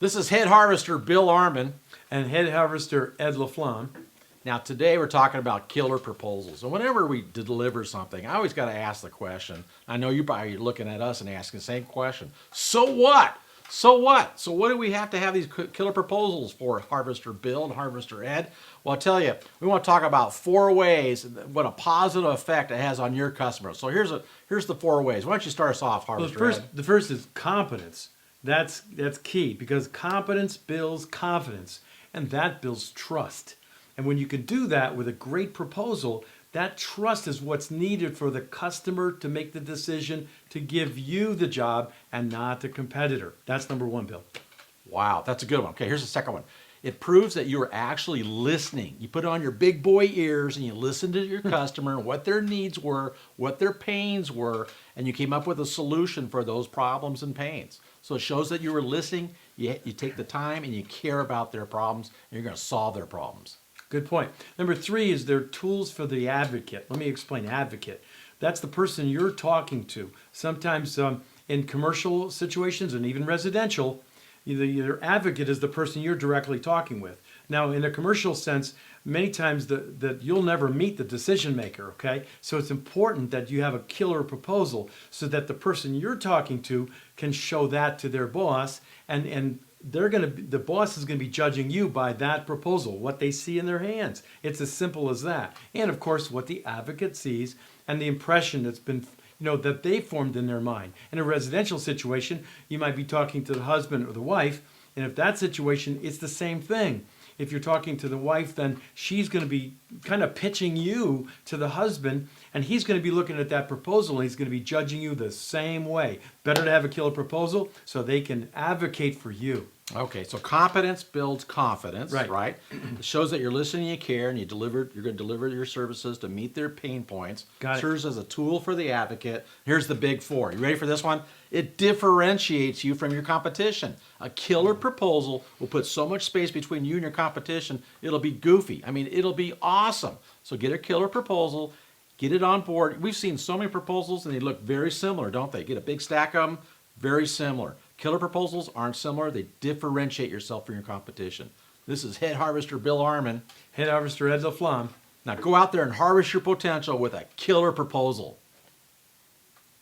This is Head Harvester Bill Armin. And Head Harvester Ed LaFlamme. Now today we're talking about killer proposals. And whenever we deliver something, I always got to ask the question. I know you're probably looking at us and asking the same question. So what? So what? So what do we have these killer proposals for, Harvester Bill and Harvester Ed? Well, I'll tell you, we want to talk about 4 ways, what a positive effect it has on your customer. So here's the 4 ways. Why don't you start us off, Harvester Ed? The first is competence. That's key, because competence builds confidence, and that builds trust. And when you can do that with a great proposal, that trust is what's needed for the customer to make the decision to give you the job and not the competitor. That's number 1, Bill. Wow, that's a good one. Okay, here's the second one. It proves that you are actually listening. You put on your big boy ears and you listen to your customer, what their needs were, what their pains were, and you came up with a solution for those problems and pains. So it shows that you were listening, you take the time and you care about their problems, and you're going to solve their problems. Good point. Number 3 is their tools for the advocate. Let me explain advocate. That's the person you're talking to. Sometimes in commercial situations and even residential, your advocate is the person you're directly talking with. Now, in a commercial sense, many times that you'll never meet the decision maker, okay? So it's important that you have a killer proposal so that the person you're talking to can show that to their boss, and the boss is going to be judging you by that proposal, what they see in their hands. It's as simple as that. And of course, what the advocate sees and the impression that's been that they formed in their mind. In a residential situation, you might be talking to the husband or the wife, and if that situation, it's the same thing. If you're talking to the wife, then she's going to be kind of pitching you to the husband, and he's going to be looking at that proposal, and he's going to be judging you the same way. Better to have a killer proposal so they can advocate for you. Okay, so competence builds confidence, Right. right? It shows that you're listening, you care, and you're going to deliver your services to meet their pain points. Got it. Serves as a tool for the advocate. Here's the big 4. You ready for this one? It differentiates you from your competition. A killer proposal will put so much space between you and your competition, it'll be goofy. I mean, it'll be awesome. So get a killer proposal, get it on board. We've seen so many proposals and they look very similar, don't they? Get a big stack of them, very similar. Killer proposals aren't similar. They differentiate yourself from your competition. This is Head Harvester Bill Armin. Head Harvester Ed LaFlamme. Now go out there and harvest your potential with a killer proposal.